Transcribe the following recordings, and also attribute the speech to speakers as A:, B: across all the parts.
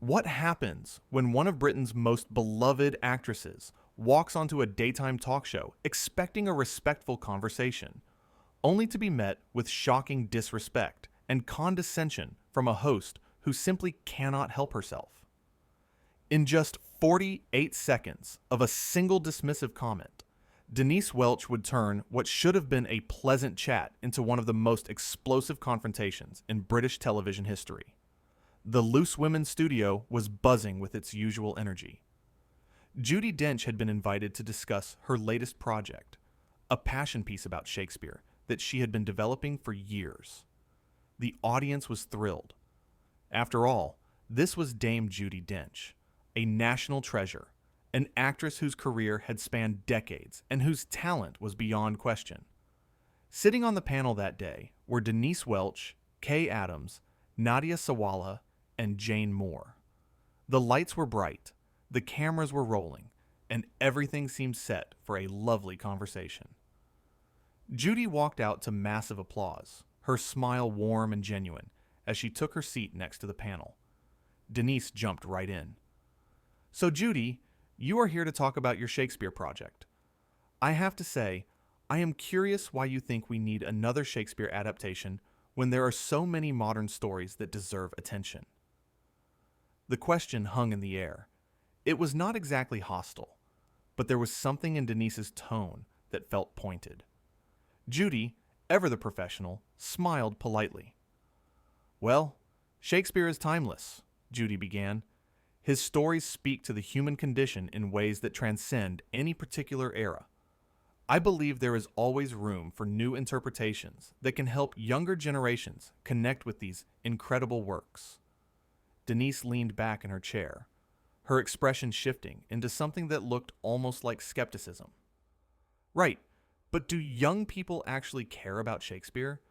A: What happens when one of Britain's most beloved actresses walks onto a daytime talk show expecting a respectful conversation, only to be met with shocking disrespect and condescension from a host who simply cannot help herself? In just 48 seconds of a single dismissive comment, Denise Welch would turn what should have been a pleasant chat into one of the most explosive confrontations in British television history. The Loose Women studio was buzzing with its usual energy. Judi Dench had been invited to discuss her latest project, a passion piece about Shakespeare that she had been developing for years. The audience was thrilled. After all, this was Dame Judi Dench, a national treasure, an actress whose career had spanned decades and whose talent was beyond question. Sitting on the panel that day were Denise Welch, Kay Adams, Nadia Sawalha, and Jane Moore. The lights were bright, the cameras were rolling, and everything seemed set for a lovely conversation. Judy walked out to massive applause, her smile warm and genuine, as she took her seat next to the panel. Denise jumped right in. "So, Judy, you are here to talk about your Shakespeare project. I have to say, I am curious why you think we need another Shakespeare adaptation when there are so many modern stories that deserve attention." The question hung in the air. It was not exactly hostile, but there was something in Denise's tone that felt pointed. Judy, ever the professional, smiled politely. "Well, Shakespeare is timeless," Judy began. "His stories speak to the human condition in ways that transcend any particular era. I believe there is always room for new interpretations that can help younger generations connect with these incredible works." Denise leaned back in her chair, her expression shifting into something that looked almost like skepticism. "Right, but do young people actually care about Shakespeare?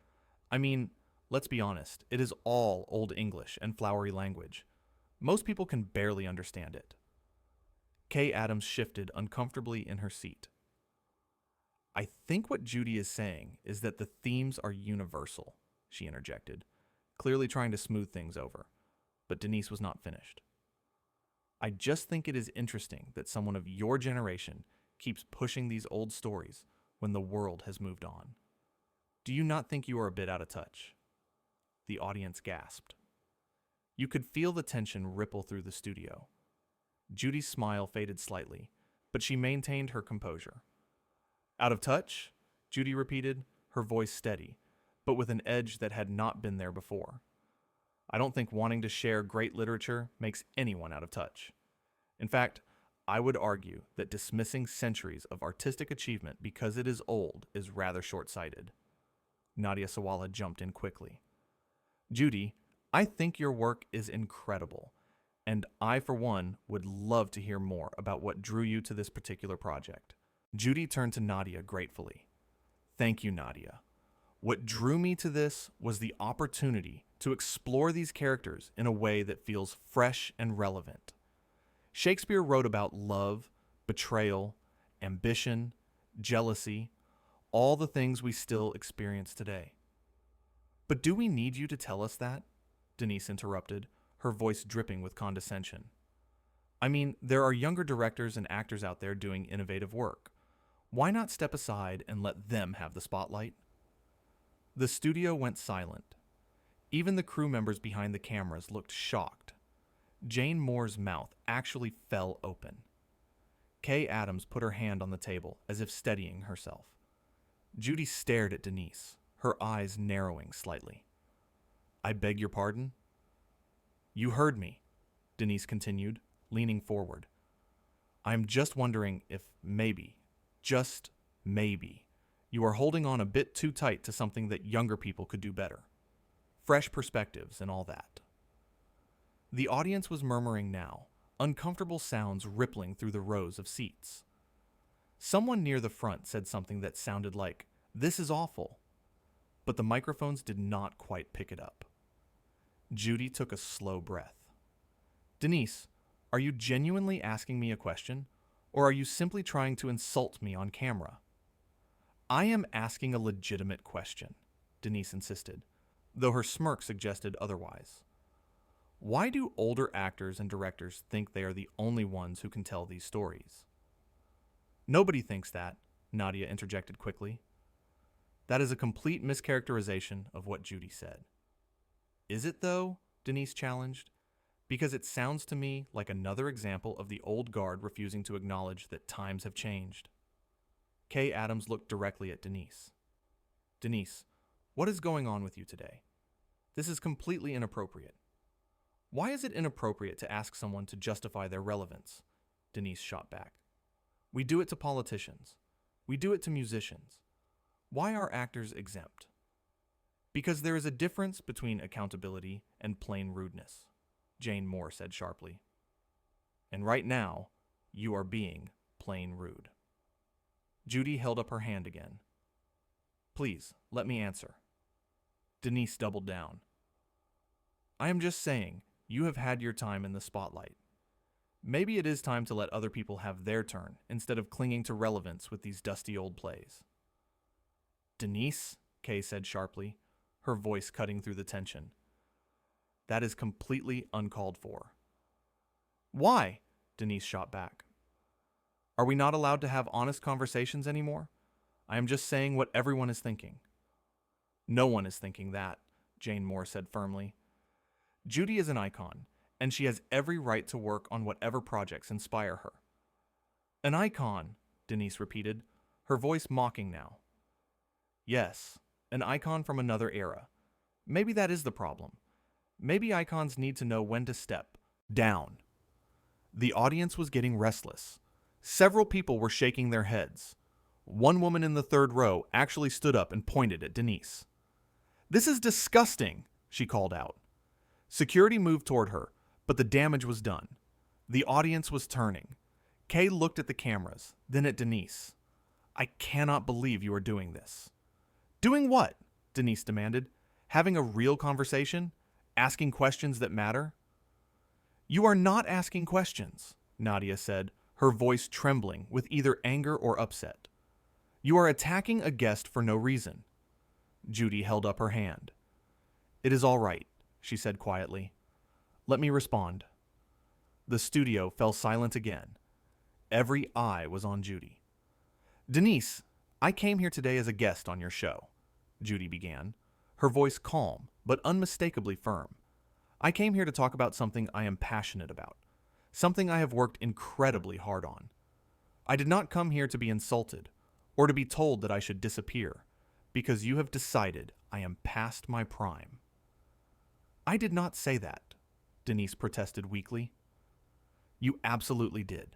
A: I mean, let's be honest, it is all Old English and flowery language. Most people can barely understand it." Kay Adams shifted uncomfortably in her seat. "I think what Judy is saying is that the themes are universal," she interjected, clearly trying to smooth things over. But Denise was not finished. "I just think it is interesting that someone of your generation keeps pushing these old stories when the world has moved on. Do you not think you are a bit out of touch?" The audience gasped. You could feel the tension ripple through the studio. Judy's smile faded slightly, but she maintained her composure. "Out of touch?" Judy repeated, her voice steady, but with an edge that had not been there before. "I don't think wanting to share great literature makes anyone out of touch. In fact, I would argue that dismissing centuries of artistic achievement because it is old is rather short-sighted." Nadia Sawalha jumped in quickly. "Judy, I think your work is incredible, and I, for one, would love to hear more about what drew you to this particular project." Judy turned to Nadia gratefully. "Thank you, Nadia. What drew me to this was the opportunity to explore these characters in a way that feels fresh and relevant. Shakespeare wrote about love, betrayal, ambition, jealousy, all the things we still experience today." "But do we need you to tell us that?" Denise interrupted, her voice dripping with condescension. "I mean, there are younger directors and actors out there doing innovative work. Why not step aside and let them have the spotlight?" The studio went silent. Even the crew members behind the cameras looked shocked. Jane Moore's mouth actually fell open. Kay Adams put her hand on the table as if steadying herself. Judy stared at Denise, her eyes narrowing slightly. "I beg your pardon?" "You heard me," Denise continued, leaning forward. "I'm just wondering if maybe, just maybe, you are holding on a bit too tight to something that younger people could do better. Fresh perspectives and all that." The audience was murmuring now, uncomfortable sounds rippling through the rows of seats. Someone near the front said something that sounded like, "This is awful," but the microphones did not quite pick it up. Judy took a slow breath. "Denise, are you genuinely asking me a question, or are you simply trying to insult me on camera?" "I am asking a legitimate question," Denise insisted, though her smirk suggested otherwise. Why do older actors and directors think they are the only ones who can tell these stories? Nobody thinks that, Nadia interjected quickly. That is a complete mischaracterization of what Judy said. Is it, though? Denise challenged. Because it sounds to me like another example of the old guard refusing to acknowledge that times have changed. Kay Adams looked directly at Denise. Denise, what is going on with you today? This is completely inappropriate. Why is it inappropriate to ask someone to justify their relevance? Denise shot back. We do it to politicians. We do it to musicians. Why are actors exempt? Because there is a difference between accountability and plain rudeness, Jane Moore said sharply. And right now, you are being plain rude. Judy held up her hand again. Please, let me answer. Denise doubled down. I am just saying, you have had your time in the spotlight. Maybe it is time to let other people have their turn instead of clinging to relevance with these dusty old plays. Denise, Kay said sharply, her voice cutting through the tension. That is completely uncalled for. Why? Denise shot back. Are we not allowed to have honest conversations anymore? I am just saying what everyone is thinking. No one is thinking that, Jane Moore said firmly. Judy is an icon, and she has every right to work on whatever projects inspire her. An icon, Denise repeated, her voice mocking now. Yes, an icon from another era. Maybe that is the problem. Maybe icons need to know when to step down. The audience was getting restless. Several people were shaking their heads. One woman in the third row actually stood up and pointed at Denise. This is disgusting, she called out. Security moved toward her, but the damage was done. The audience was turning. Kay looked at the cameras, then at Denise. I cannot believe you are doing this. Doing what? Denise demanded. Having a real conversation? Asking questions that matter? You are not asking questions, Nadia said, her voice trembling with either anger or upset. You are attacking a guest for no reason. Judy held up her hand. It is all right, she said quietly. Let me respond. The studio fell silent again. Every eye was on Judy. Denise, I came here today as a guest on your show, Judy began, her voice calm but unmistakably firm. I came here to talk about something I am passionate about, something I have worked incredibly hard on. I did not come here to be insulted or to be told that I should disappear because you have decided I am past my prime. I did not say that, Denise protested weakly. You absolutely did,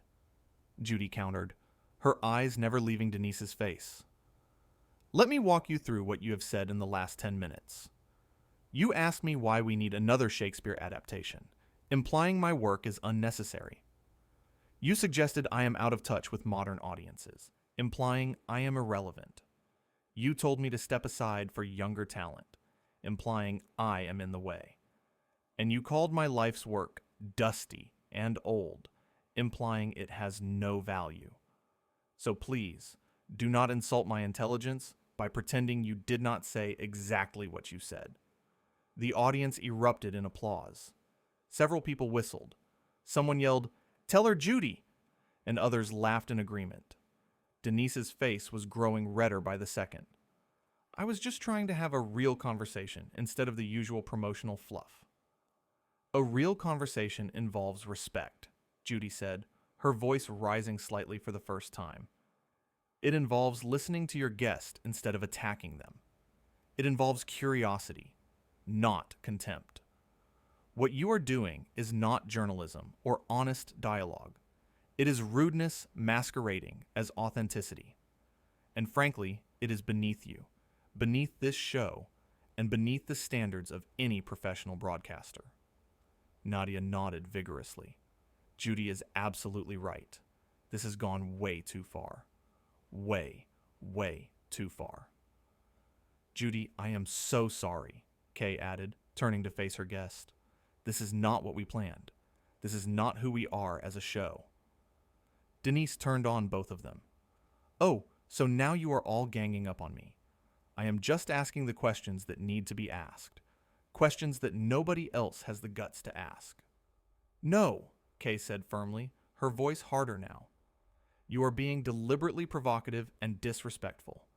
A: Judy countered, her eyes never leaving Denise's face. Let me walk you through what you have said in the last 10 minutes. You asked me why we need another Shakespeare adaptation, implying my work is unnecessary. You suggested I am out of touch with modern audiences, implying I am irrelevant. You told me to step aside for younger talent, implying I am in the way. And you called my life's work dusty and old, implying it has no value. So please, do not insult my intelligence by pretending you did not say exactly what you said. The audience erupted in applause. Several people whistled. Someone yelled, "Tell her Judy!" and others laughed in agreement. Denise's face was growing redder by the second. I was just trying to have a real conversation instead of the usual promotional fluff. A real conversation involves respect, Judy said, her voice rising slightly for the first time. It involves listening to your guest instead of attacking them. It involves curiosity, not contempt. What you are doing is not journalism or honest dialogue. It is rudeness masquerading as authenticity. And frankly, it is beneath you, beneath this show, and beneath the standards of any professional broadcaster. Nadia nodded vigorously. Judy is absolutely right. This has gone way too far. Way, way too far. Judy, I am so sorry, Kay added, turning to face her guest. This is not what we planned. This is not who we are as a show. Denise turned on both of them. Oh, so now you are all ganging up on me. I am just asking the questions that need to be asked. questions that nobody else has the guts to ask. No, Kay said firmly, her voice harder now. You are being deliberately provocative and disrespectful.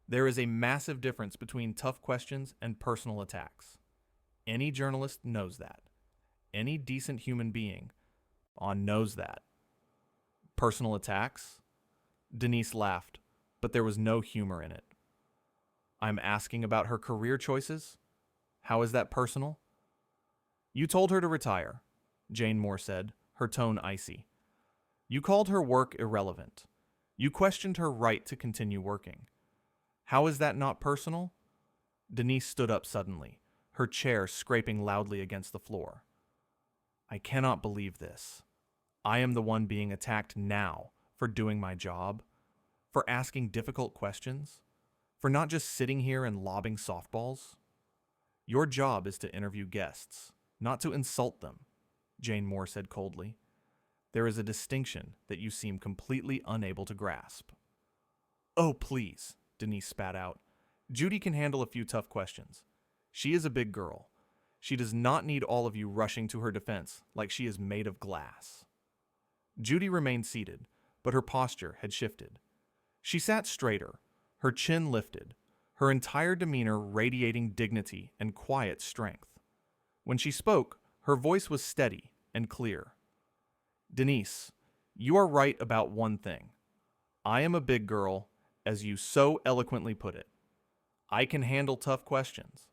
A: There is a massive difference between tough questions and personal attacks. Any journalist knows that. Any decent human being knows that. Personal attacks? Denise laughed, but there was no humor in it. I'm asking about her career choices? How is that personal? You told her to retire, Jane Moore said, her tone icy. You called her work irrelevant. You questioned her right to continue working. How is that not personal? Denise stood up suddenly, her chair scraping loudly against the floor. I cannot believe this. I am the one being attacked now for doing my job, for asking difficult questions, for not just sitting here and lobbing softballs. Your job is to interview guests, not to insult them, Jane Moore said coldly. There is a distinction that you seem completely unable to grasp. Oh, please, Denise spat out. Judy can handle a few tough questions. She is a big girl. She does not need all of you rushing to her defense like she is made of glass. Judy remained seated, but her posture had shifted. She sat straighter, her chin lifted, her entire demeanor radiating dignity and quiet strength. When she spoke, her voice was steady and clear. Denise, you are right about one thing. I am a big girl, as you so eloquently put it. I can handle tough questions.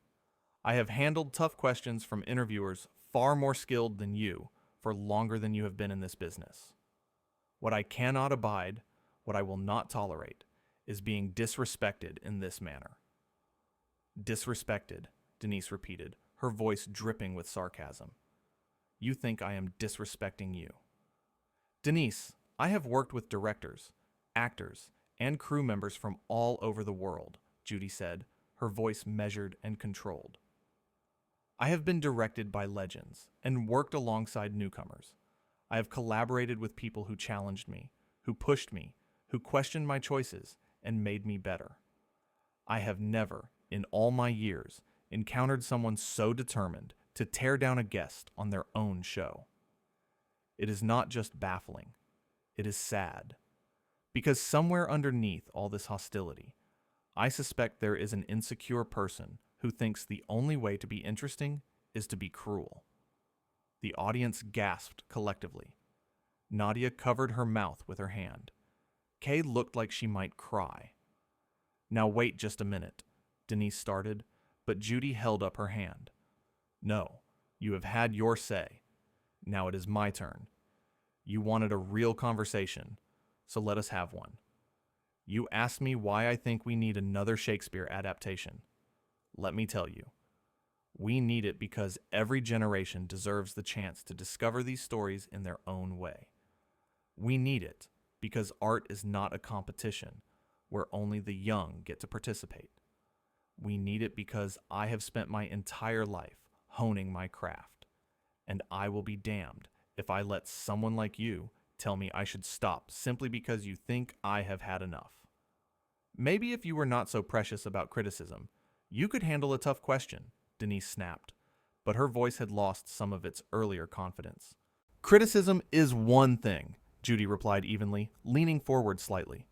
A: I have handled tough questions from interviewers far more skilled than you for longer than you have been in this business. What I cannot abide, what I will not tolerate, is being disrespected in this manner. Disrespected, Denise repeated, her voice dripping with sarcasm. You think I am disrespecting you. Denise, I have worked with directors, actors, and crew members from all over the world, Judy said, her voice measured and controlled. I have been directed by legends and worked alongside newcomers. I have collaborated with people who challenged me, who pushed me, who questioned my choices, and made me better. I have never, in all my years, encountered someone so determined to tear down a guest on their own show. It is not just baffling, it is sad. Because somewhere underneath all this hostility, I suspect there is an insecure person who thinks the only way to be interesting is to be cruel. The audience gasped collectively. Nadia covered her mouth with her hand. Kay looked like she might cry. Now wait just a minute, Denise started, but Judy held up her hand. No, you have had your say. Now it is my turn. You wanted a real conversation, so let us have one. You asked me why I think we need another Shakespeare adaptation. Let me tell you. We need it because every generation deserves the chance to discover these stories in their own way. We need it because art is not a competition where only the young get to participate. We need it because I have spent my entire life honing my craft, and I will be damned if I let someone like you tell me I should stop simply because you think I have had enough. Maybe if you were not so precious about criticism, you could handle a tough question, Denise snapped, but her voice had lost some of its earlier confidence. Criticism is one thing, Judy replied evenly, leaning forward slightly.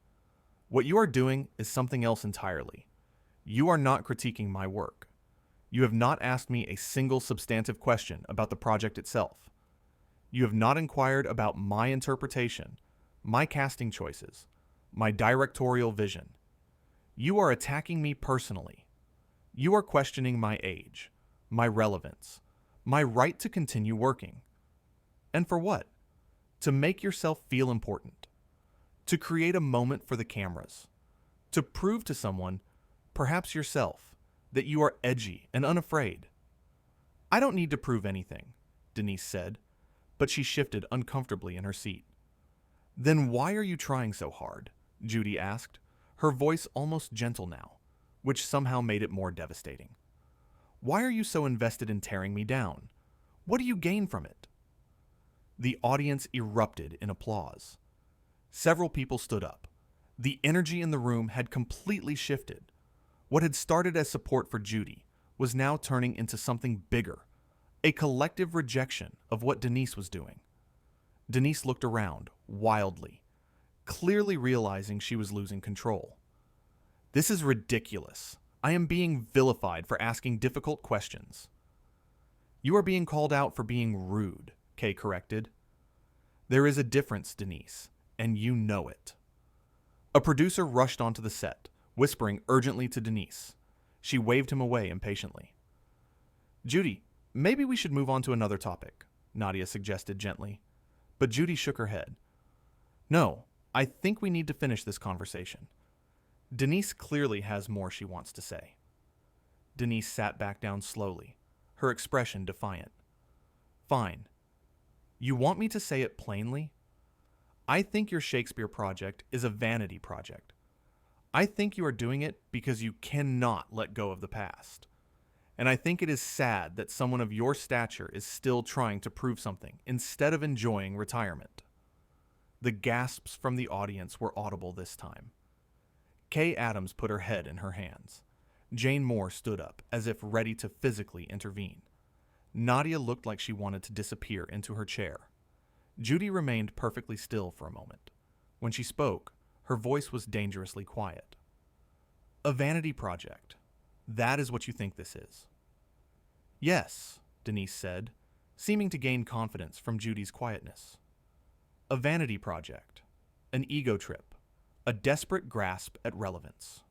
A: What you are doing is something else entirely. You are not critiquing my work. You have not asked me a single substantive question about the project itself. You have not inquired about my interpretation, my casting choices, my directorial vision. You are attacking me personally. You are questioning my age, my relevance, my right to continue working. And for what? To make yourself feel important. To create a moment for the cameras. To prove to someone, perhaps yourself, that you are edgy and unafraid. I don't need to prove anything, Denise said, but she shifted uncomfortably in her seat. Then why are you trying so hard? Judy asked, her voice almost gentle now, which somehow made it more devastating. Why are you so invested in tearing me down? What do you gain from it? The audience erupted in applause. Several people stood up. The energy in the room had completely shifted. What had started as support for Judy was now turning into something bigger, a collective rejection of what Denise was doing. Denise looked around, wildly, clearly realizing she was losing control. This is ridiculous. I am being vilified for asking difficult questions. You are being called out for being rude, Kay corrected. There is a difference, Denise, and you know it. A producer rushed onto the set, whispering urgently to Denise. She waved him away impatiently. Judy, maybe we should move on to another topic, Nadia suggested gently. But Judy shook her head. No, I think we need to finish this conversation. Denise clearly has more she wants to say. Denise sat back down slowly, her expression defiant. Fine. You want me to say it plainly? I think your Shakespeare project is a vanity project. I think you are doing it because you cannot let go of the past. And I think it is sad that someone of your stature is still trying to prove something instead of enjoying retirement. The gasps from the audience were audible this time. Kay Adams put her head in her hands. Jane Moore stood up, as if ready to physically intervene. Nadia looked like she wanted to disappear into her chair. Judy remained perfectly still for a moment. When she spoke, her voice was dangerously quiet. A vanity project. That is what you think this is. Yes, Denise said, seeming to gain confidence from Judy's quietness. A vanity project. An ego trip. A desperate grasp at relevance.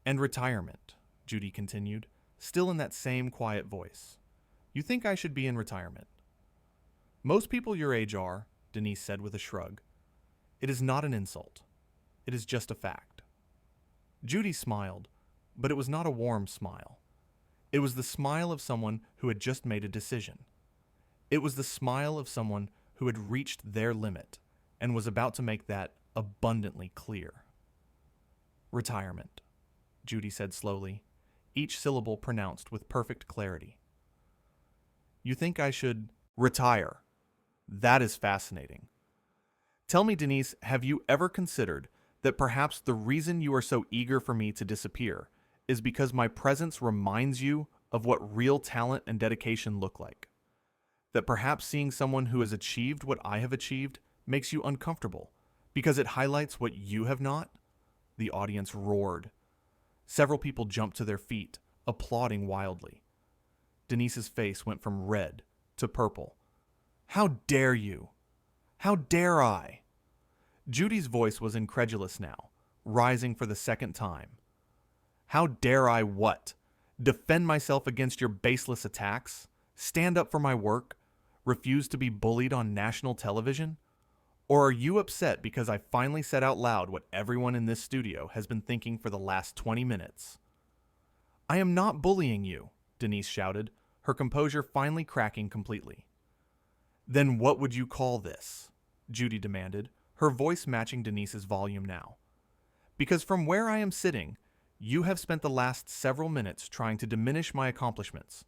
A: And retirement, Judy continued, still in that same quiet voice. You think I should be in retirement? Most people your age are, Denise said with a shrug. It is not an insult. It is just a fact. Judy smiled, but it was not a warm smile. It was the smile of someone who had just made a decision. It was the smile of someone who had reached their limit and was about to make that abundantly clear. Retirement, Judy said slowly, each syllable pronounced with perfect clarity. You think I should retire? That is fascinating. Tell me, Denise, have you ever considered that perhaps the reason you are so eager for me to disappear is because my presence reminds you of what real talent and dedication look like? That perhaps seeing someone who has achieved what I have achieved makes you uncomfortable because it highlights what you have not? The audience roared. Several people jumped to their feet, applauding wildly. Denise's face went from red to purple. How dare you? How dare I? Judy's voice was incredulous now, rising for the second time. How dare I what? Defend myself against your baseless attacks? Stand up for my work? Refuse to be bullied on national television? Or are you upset because I finally said out loud what everyone in this studio has been thinking for the last 20 minutes? I am not bullying you, Denise shouted, her composure finally cracking completely. Then what would you call this? Judy demanded, her voice matching Denise's volume now. Because from where I am sitting, you have spent the last several minutes trying to diminish my accomplishments,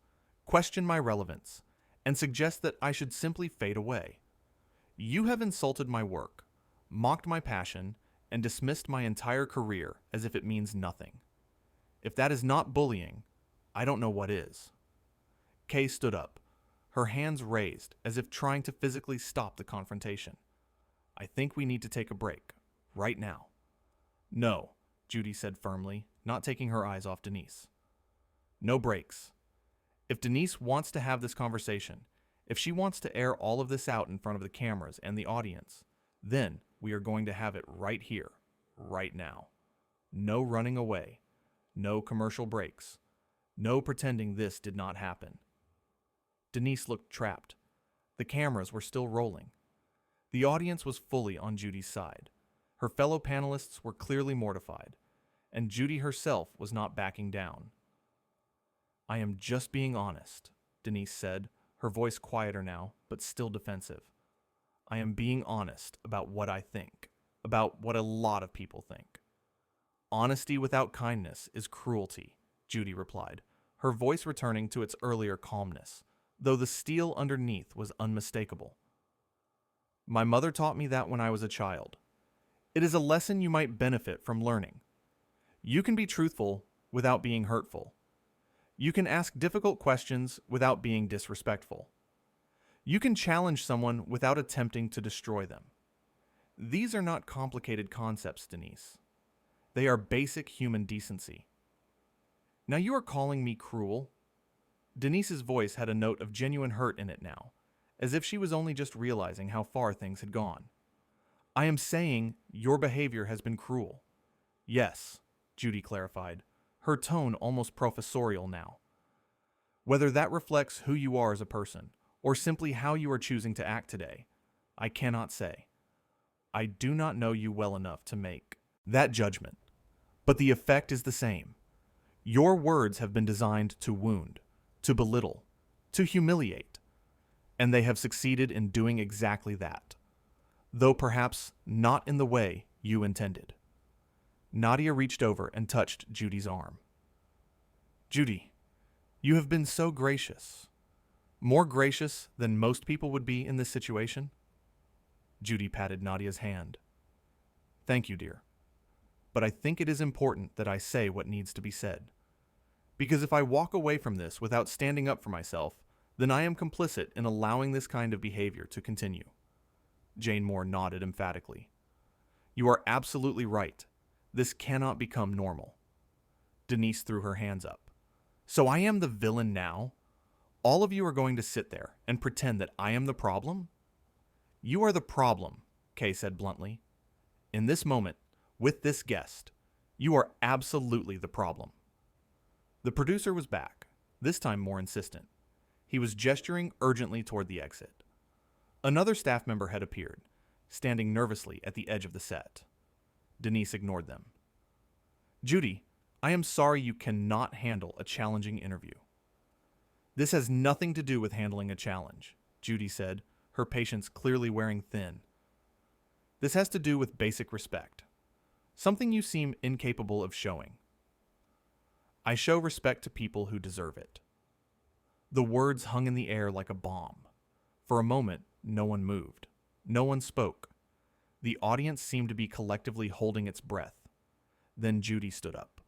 A: question my relevance, and suggest that I should simply fade away. You have insulted my work, mocked my passion, and dismissed my entire career as if it means nothing. If that is not bullying, I don't know what is. Kay stood up, her hands raised as if trying to physically stop the confrontation. I think we need to take a break, right now. No, Judy said firmly, not taking her eyes off Denise. No breaks. If Denise wants to have this conversation, if she wants to air all of this out in front of the cameras and the audience, then we are going to have it right here, right now. No running away. No commercial breaks. No pretending this did not happen. Denise looked trapped. The cameras were still rolling. The audience was fully on Judy's side. Her fellow panelists were clearly mortified, and Judy herself was not backing down. I am just being honest, Denise said, her voice quieter now, but still defensive. I am being honest about what I think, about what a lot of people think. Honesty without kindness is cruelty, Judy replied, her voice returning to its earlier calmness, though the steel underneath was unmistakable. My mother taught me that when I was a child. It is a lesson you might benefit from learning. You can be truthful without being hurtful. You can ask difficult questions without being disrespectful. You can challenge someone without attempting to destroy them. These are not complicated concepts, Denise. They are basic human decency. Now you are calling me cruel? Denise's voice had a note of genuine hurt in it now, as if she was only just realizing how far things had gone. I am saying your behavior has been cruel. Yes, Judy clarified, her tone almost professorial now. Whether that reflects who you are as a person, or simply how you are choosing to act today, I cannot say. I do not know you well enough to make that judgment, but the effect is the same. Your words have been designed to wound, to belittle, to humiliate, and they have succeeded in doing exactly that, though perhaps not in the way you intended. Nadia reached over and touched Judy's arm. Judy, you have been so gracious. More gracious than most people would be in this situation. Judy patted Nadia's hand. Thank you, dear. But I think it is important that I say what needs to be said. Because if I walk away from this without standing up for myself, then I am complicit in allowing this kind of behavior to continue. Jane Moore nodded emphatically. You are absolutely right. This cannot become normal. Denise threw her hands up. So I am the villain now? All of you are going to sit there and pretend that I am the problem? You are the problem, Kay said bluntly. In this moment, with this guest, you are absolutely the problem. The producer was back, this time more insistent. He was gesturing urgently toward the exit. Another staff member had appeared, standing nervously at the edge of the set. Denise ignored them. Judy, I am sorry you cannot handle a challenging interview. This has nothing to do with handling a challenge, Judy said, her patience clearly wearing thin. This has to do with basic respect, something you seem incapable of showing. I show respect to people who deserve it. The words hung in the air like a bomb. For a moment, no one moved. No one spoke. The audience seemed to be collectively holding its breath. Then Judy stood up.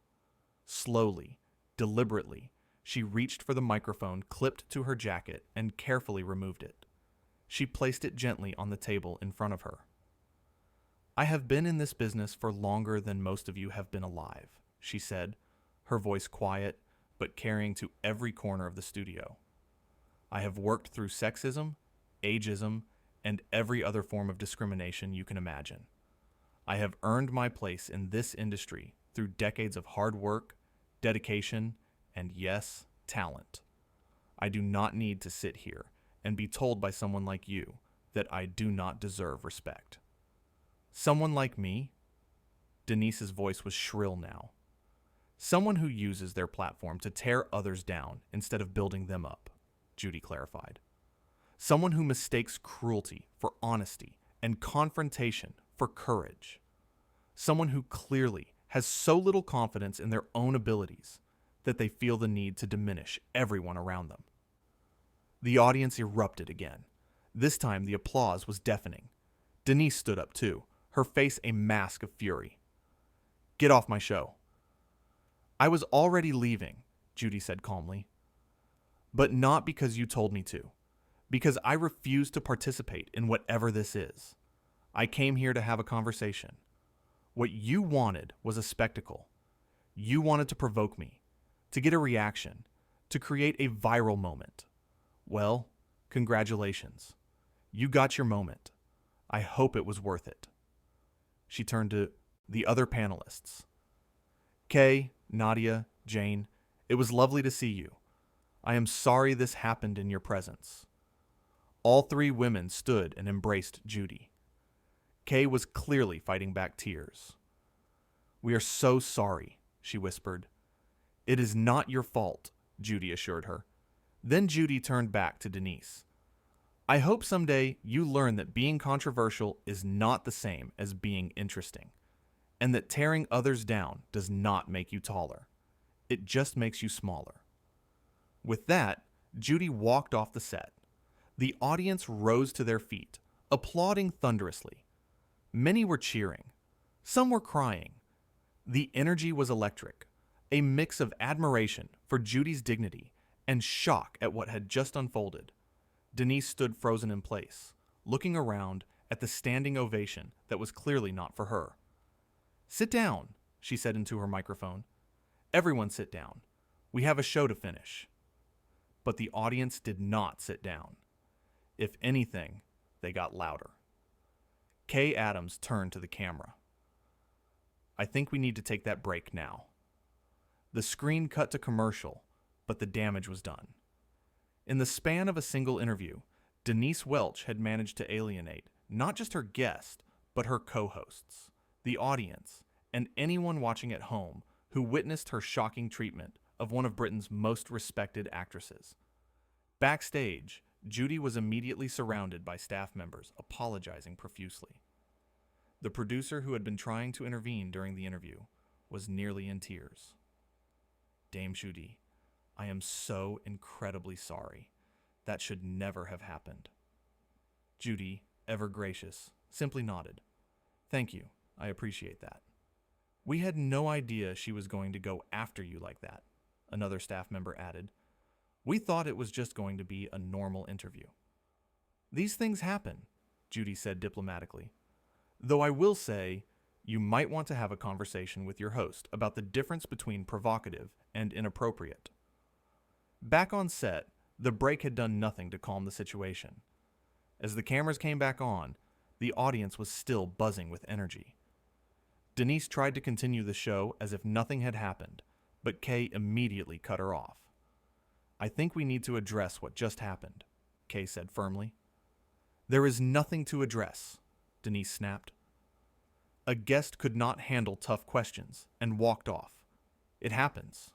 A: Slowly, deliberately, she reached for the microphone clipped to her jacket and carefully removed it. She placed it gently on the table in front of her. I have been in this business for longer than most of you have been alive, she said, her voice quiet but carrying to every corner of the studio. I have worked through sexism, ageism, and every other form of discrimination you can imagine. I have earned my place in this industry through decades of hard work, dedication, and yes, talent. I do not need to sit here and be told by someone like you that I do not deserve respect. Someone like me? Denise's voice was shrill now. Someone who uses their platform to tear others down instead of building them up, Judy clarified. Someone who mistakes cruelty for honesty and confrontation for courage. Someone who clearly has so little confidence in their own abilities that they feel the need to diminish everyone around them. The audience erupted again. This time the applause was deafening. Denise stood up too, her face a mask of fury. Get off my show. I was already leaving, Judy said calmly. But not because you told me to. Because I refuse to participate in whatever this is. I came here to have a conversation. What you wanted was a spectacle. You wanted to provoke me, to get a reaction, to create a viral moment. Well, congratulations. You got your moment. I hope it was worth it. She turned to the other panelists. Kay, Nadia, Jane, it was lovely to see you. I am sorry this happened in your presence. All three women stood and embraced Judy. Kay was clearly fighting back tears. We are so sorry, she whispered. It is not your fault, Judy assured her. Then Judy turned back to Denise. I hope someday you learn that being controversial is not the same as being interesting, and that tearing others down does not make you taller. It just makes you smaller. With that, Judy walked off the set. The audience rose to their feet, applauding thunderously. Many were cheering. Some were crying. The energy was electric, a mix of admiration for Judy's dignity, and shock at what had just unfolded. Denise stood frozen in place, looking around at the standing ovation that was clearly not for her. "Sit down," she said into her microphone. "Everyone sit down. We have a show to finish." But the audience did not sit down. If anything, they got louder. Kay Adams turned to the camera. "I think we need to take that break now." The screen cut to commercial, but the damage was done. In the span of a single interview, Denise Welch had managed to alienate not just her guest, but her co-hosts, the audience, and anyone watching at home who witnessed her shocking treatment of one of Britain's most respected actresses. Backstage, Judy was immediately surrounded by staff members apologizing profusely. The producer who had been trying to intervene during the interview was nearly in tears. "Dame Judy, I am so incredibly sorry. That should never have happened." Judy, ever gracious, simply nodded. "Thank you, I appreciate that." "We had no idea she was going to go after you like that," another staff member added. "We thought it was just going to be a normal interview." "These things happen," Judy said diplomatically. "Though I will say, you might want to have a conversation with your host about the difference between provocative and inappropriate." Back on set, the break had done nothing to calm the situation. As the cameras came back on, the audience was still buzzing with energy. Denise tried to continue the show as if nothing had happened, but Kay immediately cut her off. "I think we need to address what just happened," Kay said firmly. "There is nothing to address," Denise snapped. "A guest could not handle tough questions and walked off. It happens."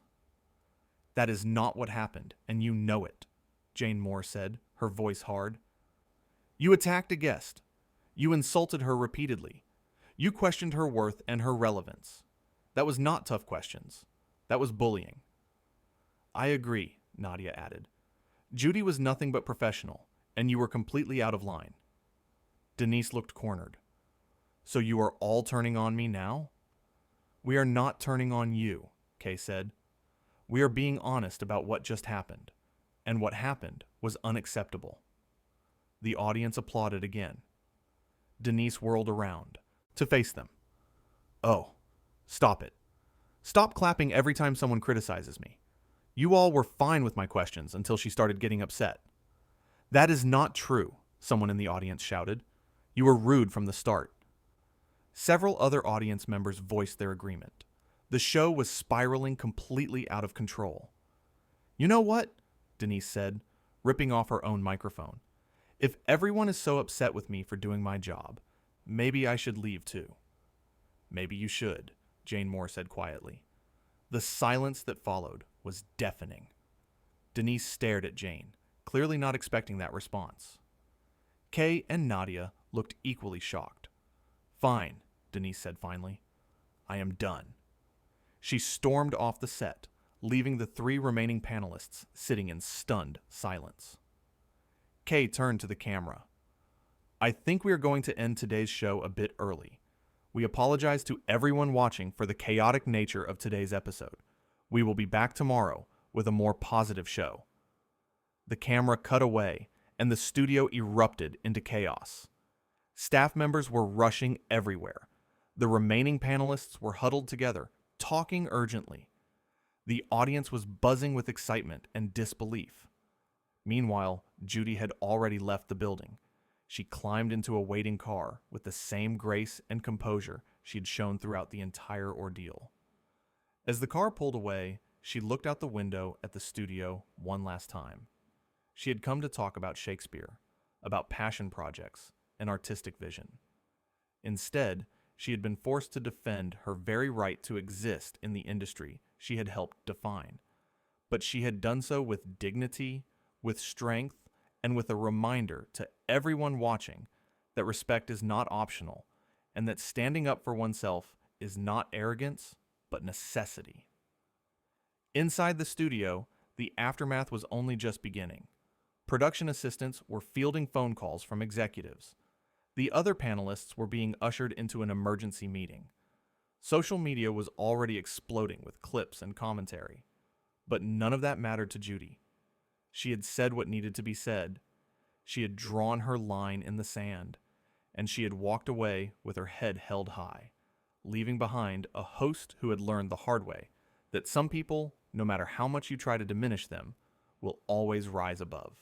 A: "That is not what happened, and you know it," Jane Moore said, her voice hard. "You attacked a guest. You insulted her repeatedly. You questioned her worth and her relevance. That was not tough questions. That was bullying." "I agree," Nadia added. "Judy was nothing but professional, and you were completely out of line." Denise looked cornered. "So you are all turning on me now?" "We are not turning on you," Kay said. "We are being honest about what just happened, and what happened was unacceptable." The audience applauded again. Denise whirled around to face them. "Oh, stop it. Stop clapping every time someone criticizes me. You all were fine with my questions until she started getting upset." "That is not true," someone in the audience shouted. "You were rude from the start." Several other audience members voiced their agreement. The show was spiraling completely out of control. "You know what?" Denise said, ripping off her own microphone. "If everyone is so upset with me for doing my job, maybe I should leave too." "Maybe you should," Jane Moore said quietly. The silence that followed was deafening. Denise stared at Jane, clearly not expecting that response. Kay and Nadia looked equally shocked. "Fine," Denise said finally. "I am done." She stormed off the set, leaving the three remaining panelists sitting in stunned silence. Kay turned to the camera. "I think we are going to end today's show a bit early. We apologize to everyone watching for the chaotic nature of today's episode. We will be back tomorrow with a more positive show." The camera cut away, and the studio erupted into chaos. Staff members were rushing everywhere. The remaining panelists were huddled together, talking urgently. The audience was buzzing with excitement and disbelief. Meanwhile, Judy had already left the building. She climbed into a waiting car with the same grace and composure she had shown throughout the entire ordeal. As the car pulled away, she looked out the window at the studio one last time. She had come to talk about Shakespeare, about passion projects, and artistic vision. Instead, she had been forced to defend her very right to exist in the industry she had helped define. But she had done so with dignity, with strength, and with a reminder to everyone watching that respect is not optional, and that standing up for oneself is not arrogance, but necessity. Inside the studio, the aftermath was only just beginning. Production assistants were fielding phone calls from executives. The other panelists were being ushered into an emergency meeting. Social media was already exploding with clips and commentary. But none of that mattered to Judy. She had said what needed to be said. She had drawn her line in the sand, and she had walked away with her head held high, leaving behind a host who had learned the hard way that some people, no matter how much you try to diminish them, will always rise above.